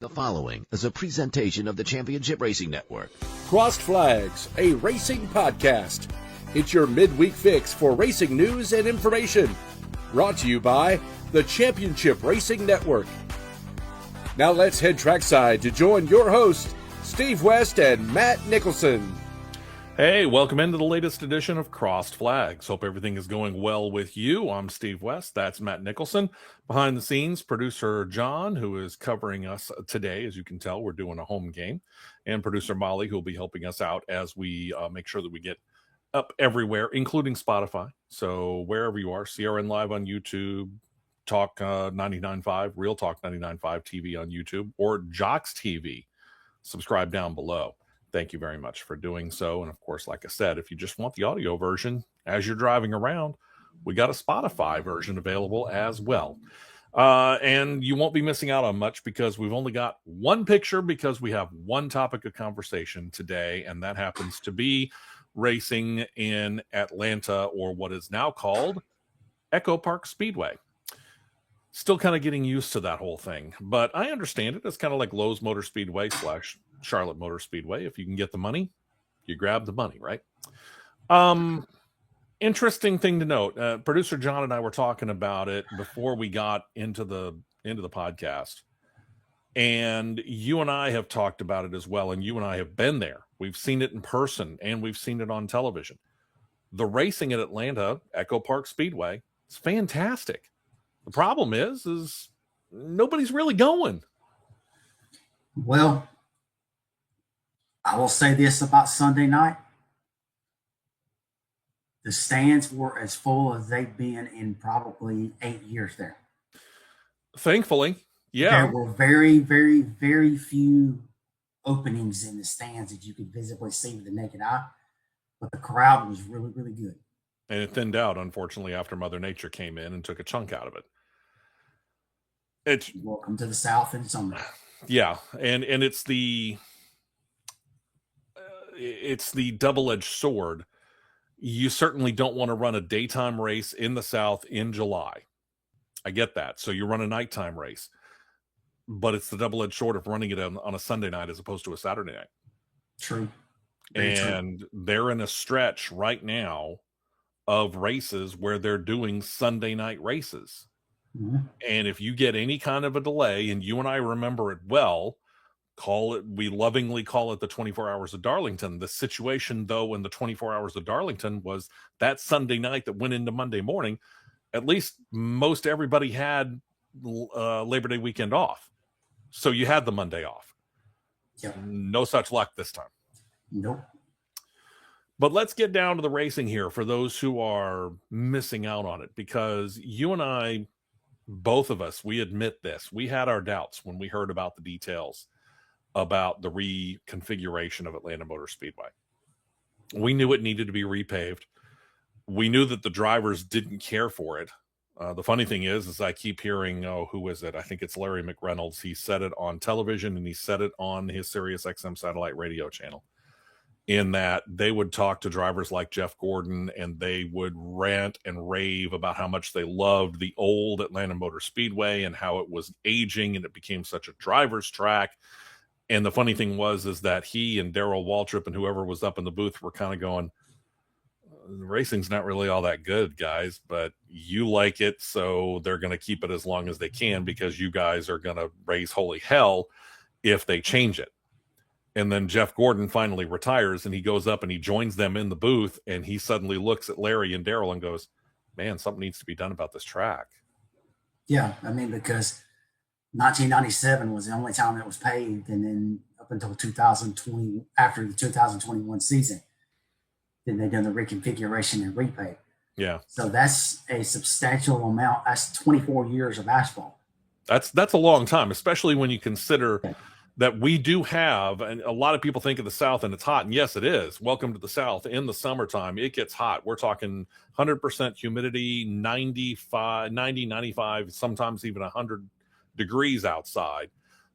The following is a presentation of the Championship Racing Network. Crossed Flags, a racing podcast. It's your midweek fix for racing news and information. Brought to you by the Championship Racing Network. Now let's head trackside to join your hosts, Steve West and Matt Nicholson. Hey, welcome into the latest edition of Crossed Flags. Hope everything is going well with you. I'm Steve West. That's Matt Nicholson. Behind the scenes, producer John, who is covering us today. As you can tell, we're doing a home game. And producer Molly, who will be helping us out as we make sure that we get up everywhere, including Spotify. So wherever you are, CRN Live on YouTube, Talk 99.5, Real Talk 99.5 TV on YouTube, or Jocks TV. Subscribe down below. Thank you very much for doing so. And of course, like I said, if you just want the audio version as you're driving around, we got a Spotify version available as well. And you won't be missing out on much because we've only got one picture because we have one topic of conversation today, and that happens to be racing in Atlanta, or what is now called Echo Park Speedway. Still kind of getting used to that whole thing, but I understand it. It's kind of like Lowe's Motor Speedway / Charlotte Motor Speedway. If you can get the money, you grab the money, right? Interesting thing to note. Producer John and I were talking about it before we got into the podcast, and you and I have talked about it as well. And you and I have been there. We've seen it in person, and we've seen it on television. The racing at Atlanta Echo Park Speedway is fantastic. The problem is nobody's really going. Well, I will say this about Sunday night. The stands were as full as they've been in probably 8 years there. Thankfully, yeah. There were very, very, very few openings in the stands that you could visibly see with the naked eye, but the crowd was really, really good. And it thinned out, unfortunately, after Mother Nature came in and took a chunk out of it. Welcome to the South in summer. Yeah, and it's the double-edged sword. You certainly don't want to run a daytime race in the South in July. I get that. So you run a nighttime race, but it's the double-edged sword of running it on a Sunday night as opposed to a Saturday night. True. And they're in a stretch right now of races where they're doing Sunday night races. Mm-hmm. And if you get any kind of a delay, and you and I remember it well, we lovingly call it the 24 Hours of Darlington. The situation, though, in the 24 Hours of Darlington was that Sunday night that went into Monday morning, at least most everybody had Labor Day weekend off. So you had the Monday off. Yep. No such luck this time. Nope. But let's get down to the racing here for those who are missing out on it, because you and I, both of us, we admit this. We had our doubts when we heard about the details about the reconfiguration of Atlanta Motor Speedway. We knew it needed to be repaved. We knew that the drivers didn't care for it. The funny thing is I keep hearing, who is it? I think it's Larry McReynolds. He said it on television, and he said it on his Sirius XM satellite radio channel, in that they would talk to drivers like Jeff Gordon, and they would rant and rave about how much they loved the old Atlanta Motor Speedway and how it was aging and it became such a driver's track. And the funny thing is that he and Darrell Waltrip and whoever was up in the booth were kind of going, racing's not really all that good, guys, but you like it, so they're going to keep it as long as they can because you guys are going to raise holy hell if they change it. And then Jeff Gordon finally retires, and he goes up and he joins them in the booth, and he suddenly looks at Larry and Darrell and goes, man, something needs to be done about this track. Yeah, I mean, because 1997 was the only time it was paved, and then up until 2020, after the 2021 season, then they done the reconfiguration and repave. Yeah. So that's a substantial amount. That's 24 years of asphalt. That's a long time, especially when you consider that we do have, and a lot of people think of the South and it's hot, and yes, it is. Welcome to the South. In the summertime, it gets hot. We're talking 100% humidity, 90, 95, sometimes even 100 degrees outside.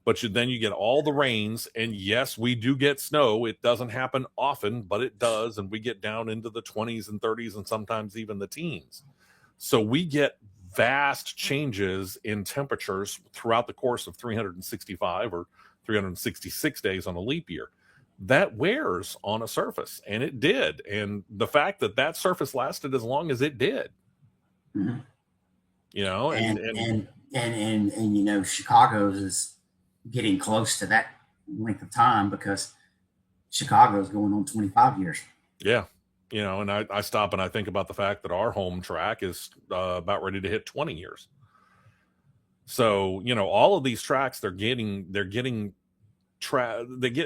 But then you get all the rains, and yes, we do get snow. It doesn't happen often, but it does, and we get down into the 20s and 30s and sometimes even the teens. So we get vast changes in temperatures throughout the course of 365 or 366 days on a leap year. That wears on a surface, and it did. And the fact that that surface lasted as long as it did, Mhm. you know, and you know, Chicago's is getting close to that length of time because Chicago's going on 25 years. yeah, you know, and I stop and I think about the fact that our home track is about ready to hit 20 years. So, you know, all of these tracks, they get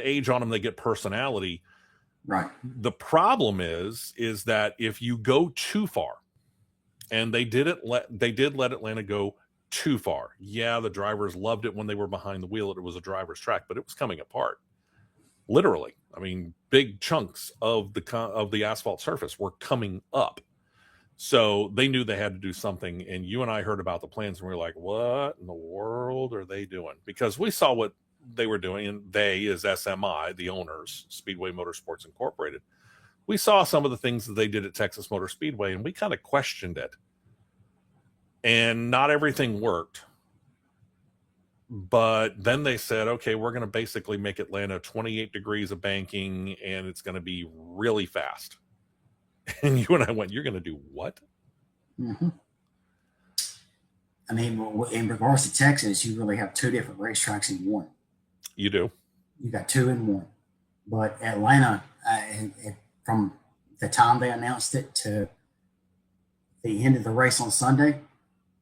age on them, they get personality. Right. The problem is that if you go too far, and they did let Atlanta go too far. Yeah, the drivers loved it when they were behind the wheel. It was a driver's track, but it was coming apart. Literally. I mean, big chunks of the asphalt surface were coming up. So they knew they had to do something. And you and I heard about the plans, and we were like, what in the world are they doing? Because we saw what they were doing, and they is SMI, the owners, Speedway Motorsports Incorporated. We saw some of the things that they did at Texas Motor Speedway, and we kind of questioned it. And not everything worked. But then they said, okay, we're going to basically make Atlanta 28 degrees of banking, and it's going to be really fast. And you and I went, you're going to do what? Mm-hmm. I mean, in regards to Texas, you really have two different racetracks in one. You do. You got two in one. But Atlanta, from the time they announced it to the end of the race on Sunday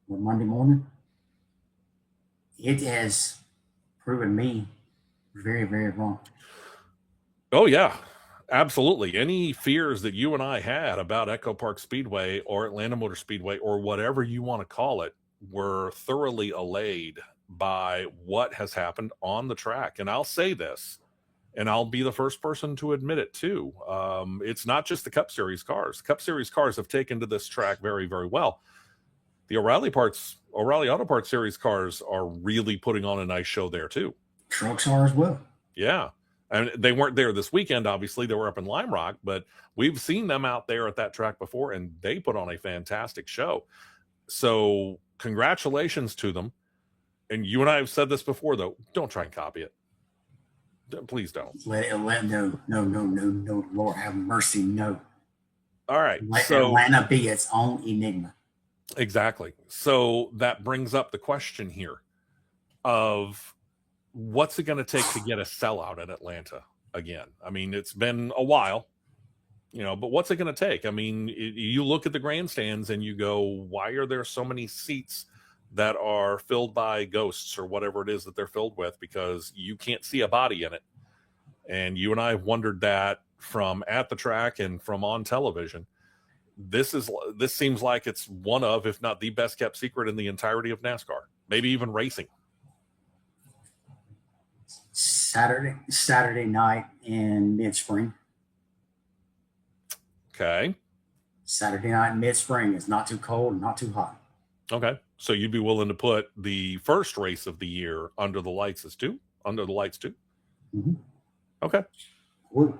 or Monday morning, it has proven me very, very wrong. Oh, yeah. Absolutely. Any fears that you and I had about Echo Park Speedway or Atlanta Motor Speedway or whatever you want to call it were thoroughly allayed by what has happened on the track. And I'll say this, and I'll be the first person to admit it too. It's not just the Cup Series cars. The Cup Series cars have taken to this track very, very well. The O'Reilly Auto Parts Series cars are really putting on a nice show there too. Trucks are as well. Yeah. And they weren't there this weekend, obviously. They were up in Lime Rock, but we've seen them out there at that track before, and they put on a fantastic show. So congratulations to them. And you and I have said this before, though. Don't try and copy it. Please don't. No, Lord have mercy, no. All right. Let Atlanta be its own enigma. Exactly. So that brings up the question here of what's it going to take to get a sellout at Atlanta again? I mean, it's been a while, you know, but what's it going to take? I mean, you look at the grandstands and you go, why are there so many seats that are filled by ghosts or whatever it is that they're filled with? Because you can't see a body in it. And you and I have wondered that from at the track and from on television. This seems like it's one of, if not the best kept secret in the entirety of NASCAR, maybe even racing. Saturday night in mid-spring. Okay. Saturday night in mid-spring. It's not too cold, not too hot. Okay. So you'd be willing to put the first race of the year under the lights too? Mm-hmm. Okay. Would.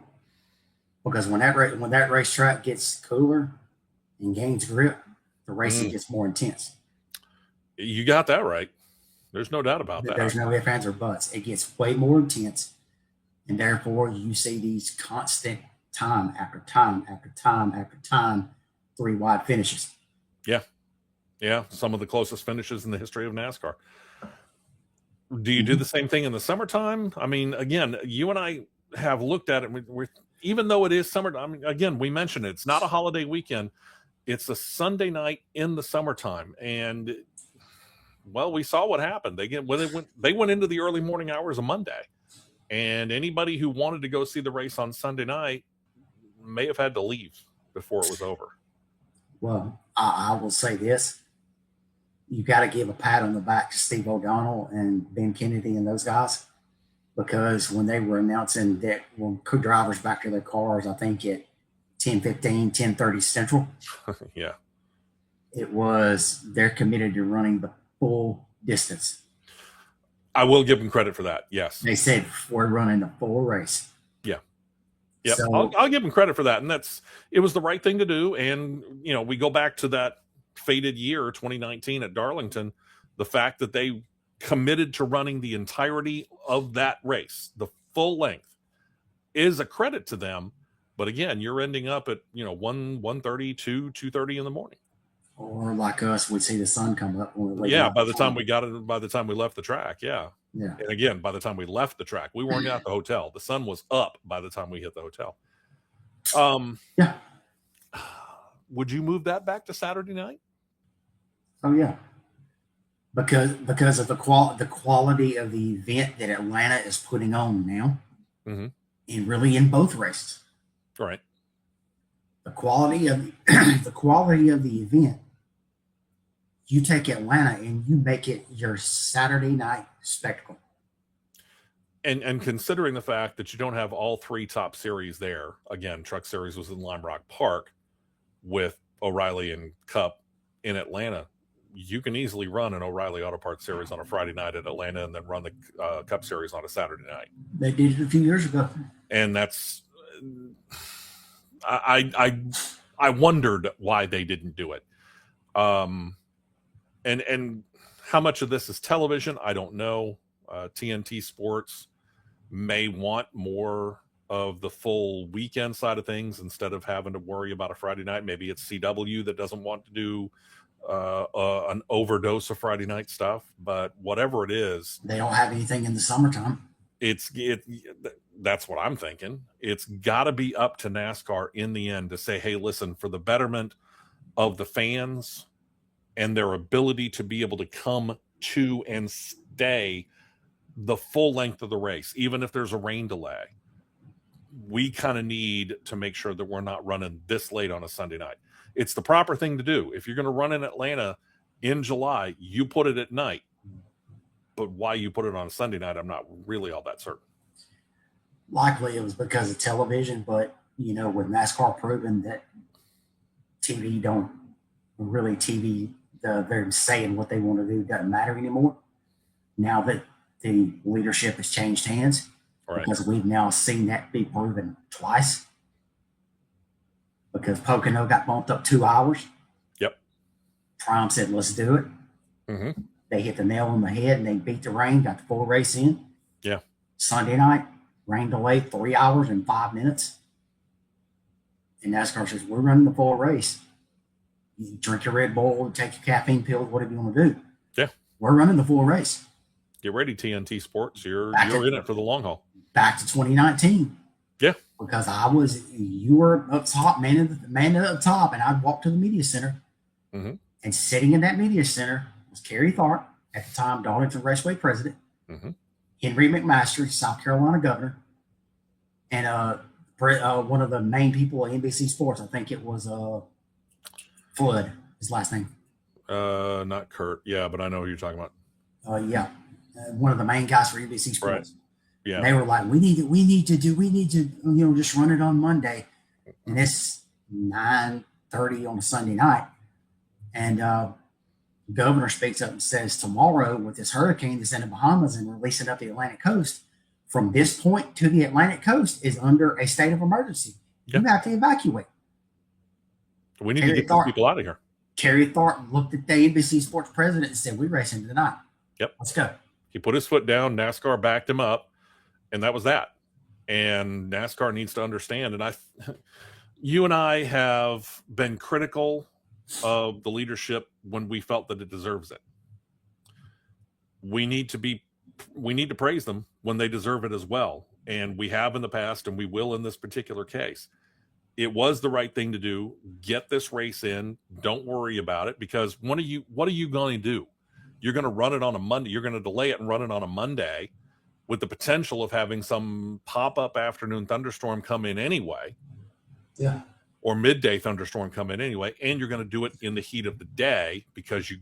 Because when that racetrack gets cooler and gains grip, the racing gets more intense. You got that right. There's no doubt about that. There's no ifs, ands, or buts. It gets way more intense, and therefore you see these constant time after time after time after time 3 wide finishes. Yeah. Yeah. Some of the closest finishes in the history of NASCAR. Do you do the same thing in the summertime? I mean, again, you and I have looked at it. We're even though it is summer. I mean, again, we mentioned it. It's not a holiday weekend. It's a Sunday night in the summertime, and well, we saw what happened. They went into the early morning hours of Monday, and anybody who wanted to go see the race on Sunday night may have had to leave before it was over. Well, I will say this. You got to give a pat on the back to Steve O'Donnell and Ben Kennedy and those guys, because when they were announcing that when drivers back to their cars, I think at 10:15, 10:30 Central. Yeah. They're committed to running the full distance. I will give them credit for that. Yes. They said we're running the full race. Yeah. Yeah. So, I'll give them credit for that. And it was the right thing to do. And, you know, we go back to that fated year 2019 at Darlington, the fact that they committed to running the entirety of that race, the full length, is a credit to them. But again, you're ending up at 1:30 to 2:30 in the morning. Or like us, we'd see the sun come up. When we Yeah, by the time we got it, by the time we left the track, yeah. Yeah. And again, by the time we left the track, we weren't at the hotel. The sun was up by the time we hit the hotel. Yeah. Would you move that back to Saturday night? Oh yeah. Because of the quality of the event that Atlanta is putting on now, and really in both races. Right. The quality of the event. You take Atlanta and you make it your Saturday night spectacle. And considering the fact that you don't have all three top series there, again, Truck Series was in Lime Rock Park with O'Reilly and Cup in Atlanta. You can easily run an O'Reilly Auto Parts Series on a Friday night at Atlanta and then run the Cup Series on a Saturday night. They did it a few years ago. And that's, I wondered why they didn't do it. And how much of this is television, I don't know. TNT Sports may want more of the full weekend side of things instead of having to worry about a Friday night. Maybe it's CW that doesn't want to do an overdose of Friday night stuff, but whatever it is, they don't have anything in the summertime. That's what I'm thinking. It's got to be up to NASCAR in the end to say, hey, listen, for the betterment of the fans and their ability to be able to come to and stay the full length of the race, even if there's a rain delay, we kind of need to make sure that we're not running this late on a Sunday night. It's the proper thing to do. If you're going to run in Atlanta in July, you put it at night. But why you put it on a Sunday night, I'm not really all that certain. Likely it was because of television, but with NASCAR proving that they're saying what they want to do doesn't matter anymore. Now that the leadership has changed hands, right, because we've now seen that be proven twice. Because Pocono got bumped up 2 hours. Yep. Prime said, let's do it. Mm-hmm. They hit the nail on the head and they beat the rain, got the full race in. Yeah. Sunday night, rain delayed 3 hours and 5 minutes. And NASCAR says, we're running the full race. You drink your Red Bull, take your caffeine pills, whatever you want to do. Yeah. We're running the full race. Get ready, TNT Sports. You're in it for the long haul. Back to 2019. Yeah. Because you were up top, man up top, and I'd walk to the media center. Mm-hmm. And sitting in that media center was Kerry Tharp, at the time Darlington Raceway president, mm-hmm, Henry McMaster, South Carolina governor, and one of the main people at NBC Sports. I think it was Flood, his last name. Not Kurt. Yeah, but I know who you're talking about. One of the main guys for NBC Sports. Right. Yeah. And they were like, we need to just run it on Monday. And it's 9:30 on a Sunday night. And the governor speaks up and says, tomorrow with this hurricane that's in the Bahamas and releasing up the Atlantic coast, from this point to the Atlantic coast is under a state of emergency. You have to evacuate. We need to get these people out of here. Kerry Tharp looked at the NBC Sports president and said, we're racing tonight. Yep. Let's go. He put his foot down. NASCAR backed him up. And that was that. And NASCAR needs to understand. And you and I have been critical of the leadership when we felt that it deserves it. We need to praise them when they deserve it as well. And we have in the past, and we will in this particular case. It was the right thing to do. Get this race in. Don't worry about it, because what are you going to do? You're going to run it on a Monday. You're going to delay it and run it on a Monday with the potential of having some pop-up afternoon thunderstorm come in anyway. Yeah. Or midday thunderstorm come in anyway. And you're going to do it in the heat of the day because you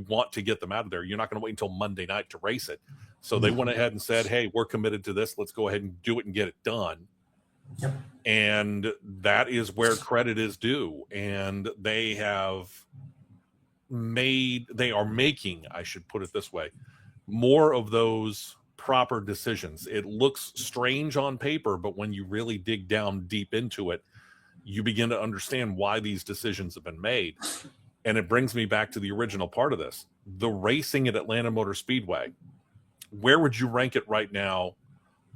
want to get them out of there. You're not going to wait until Monday night to race it. So they went ahead and said, hey, we're committed to this. Let's go ahead and do it and get it done. Yep. And that is where credit is due. And they are making, I should put it this way, more of those proper decisions. It looks strange on paper, but when you really dig down deep into it, you begin to understand why these decisions have been made. And it brings me back to the original part of this. The racing at Atlanta Motor Speedway, where would you rank it right now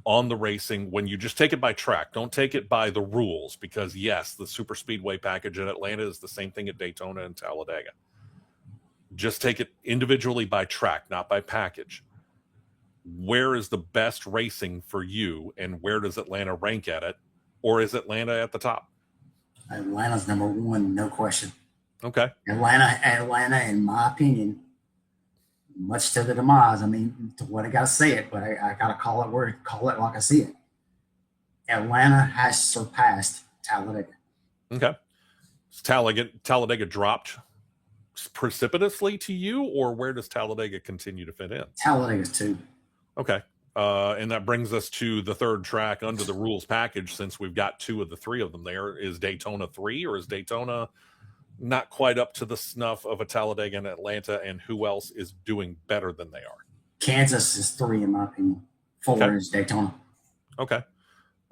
on the racing when you just take it by track? Don't take it by the rules, because yes, the super speedway package at Atlanta is the same thing at Daytona and Talladega. Just take it individually by track, not by package. Where is the best racing for you, and where does Atlanta rank at it? Or is Atlanta at the top? Atlanta's number one, no question. Okay. Atlanta, in my opinion, much to the demise. I mean, to what I gotta say it, but I gotta call it like I see it. Atlanta has surpassed Talladega. Okay. Talladega dropped precipitously to you, or where does Talladega continue to fit in? Talladega's 2. Okay. And that brings us to the third track under the rules package, since we've got 2 of the 3 of them there. Is Daytona 3, or is Daytona not quite up to the snuff of a Talladega and Atlanta, and who else is doing better than they are? Kansas is 3, in my opinion. 4 is Daytona. Okay.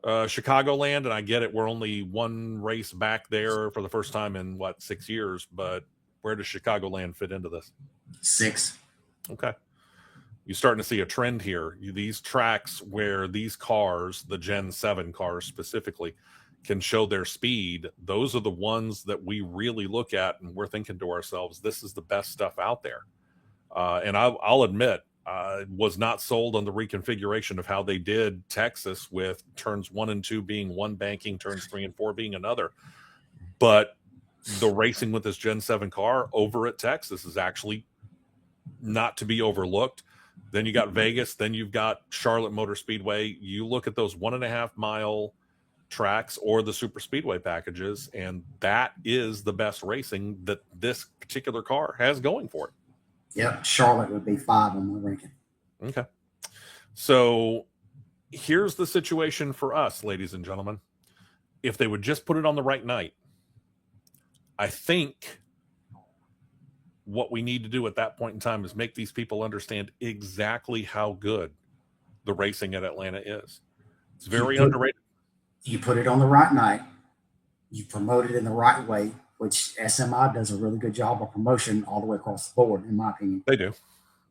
Chicagoland, and I get it, we're only 1 race back there for the first time in, 6 years, but where does Chicagoland fit into this? 6. Okay. You're starting to see a trend here. These tracks where these cars, the Gen 7 cars specifically, can show their speed, those are the ones that we really look at, and we're thinking to ourselves, this is the best stuff out there. And I'll admit, I was not sold on the reconfiguration of how they did Texas, with turns 1 and 2 being one banking, turns 3 and 4 being another. But the racing with this Gen 7 car over at Texas is actually not to be overlooked. Then you got Vegas, then you've got Charlotte Motor Speedway. You look at those 1.5 mile tracks or the super speedway packages, and that is the best racing that this particular car has going for it. Yep, Charlotte would be 5 on my ranking. Okay. So here's the situation for us, ladies and gentlemen. If they would just put it on the right night, I think what we need to do at that point in time is make these people understand exactly how good the racing at Atlanta is. It's very underrated. You put it on the right night, you promote it in the right way, which SMI does a really good job of promotion all the way across the board, in my opinion. They do.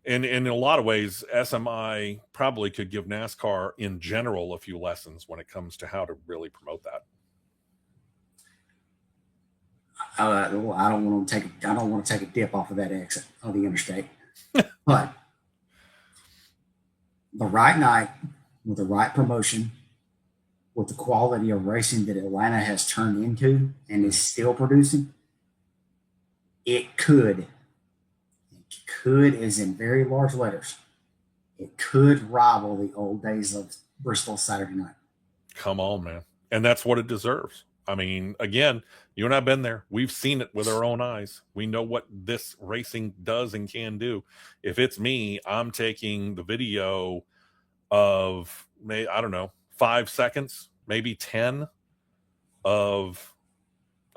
And in a lot of ways, SMI probably could give NASCAR in general a few lessons when it comes to how to really promote that. I don't want to take a dip off of that exit of the interstate, but the right night with the right promotion, with the quality of racing that Atlanta has turned into and is still producing, it could is in very large letters, it could rival the old days of Bristol Saturday night. Come on, man. And that's what it deserves. I mean, again, you and I have been there. We've seen it with our own eyes. We know what this racing does and can do. If it's me, I'm taking the video of, I don't know, 5 seconds, maybe 10 of,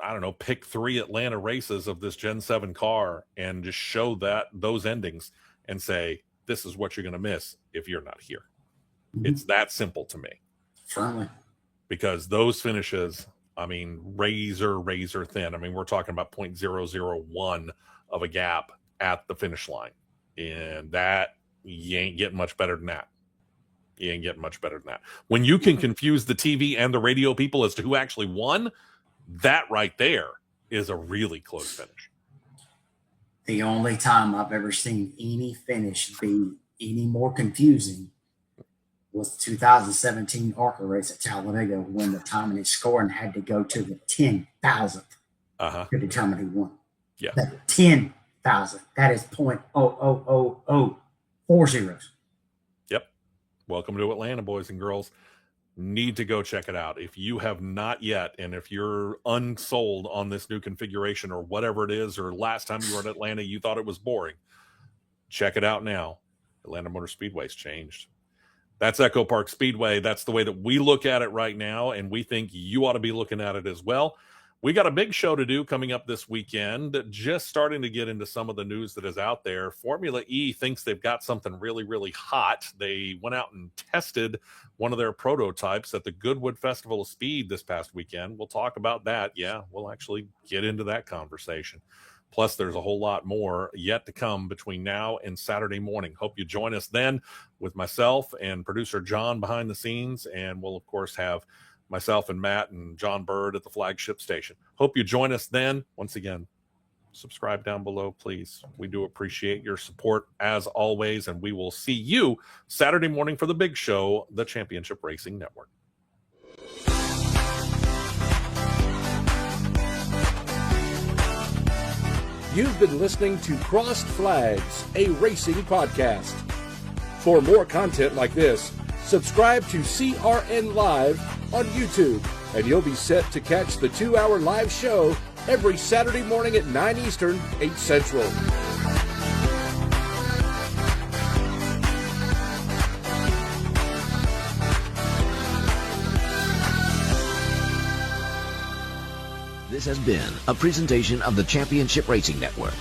I don't know, pick 3 Atlanta races of this Gen 7 car and just show those endings and say, this is what you're going to miss if you're not here. Mm-hmm. It's that simple to me. Firmly. Because those finishes, I mean, razor thin. I mean, we're talking about 0.001 of a gap at the finish line. And that, you ain't getting much better than that. You ain't getting much better than that. When you can confuse the TV and the radio people as to who actually won, that right there is a really close finish. The only time I've ever seen any finish be any more confusing was the 2017 ARCA race at Talladega, when the time in his scoring had to go to the 10,000th to determine who won. Yeah. That 10,000. That is 0.00004 zeros. Yep. Welcome to Atlanta, boys and girls. Need to go check it out. If you have not yet, and if you're unsold on this new configuration or whatever it is, or last time you were in Atlanta, you thought it was boring, check it out now. Atlanta Motor Speedway's changed. That's Echo Park Speedway. That's the way that we look at it right now, and we think you ought to be looking at it as well. We got a big show to do coming up this weekend. Just starting to get into some of the news that is out there. Formula E thinks they've got something really, really hot. They went out and tested one of their prototypes at the Goodwood Festival of Speed this past weekend. We'll talk about that. Yeah, we'll actually get into that conversation. Plus, there's a whole lot more yet to come between now and Saturday morning. Hope you join us then with myself and producer John behind the scenes. And we'll, of course, have myself and Matt and John Bird at the flagship station. Hope you join us then. Once again, subscribe down below, please. We do appreciate your support as always. And we will see you Saturday morning for the big show, the Championship Racing Network. You've been listening to Crossed Flags, a racing podcast. For more content like this, subscribe to CRN Live on YouTube, and you'll be set to catch the 2-hour live show every Saturday morning at 9 Eastern, 8 Central. This has been a presentation of the Championship Racing Network.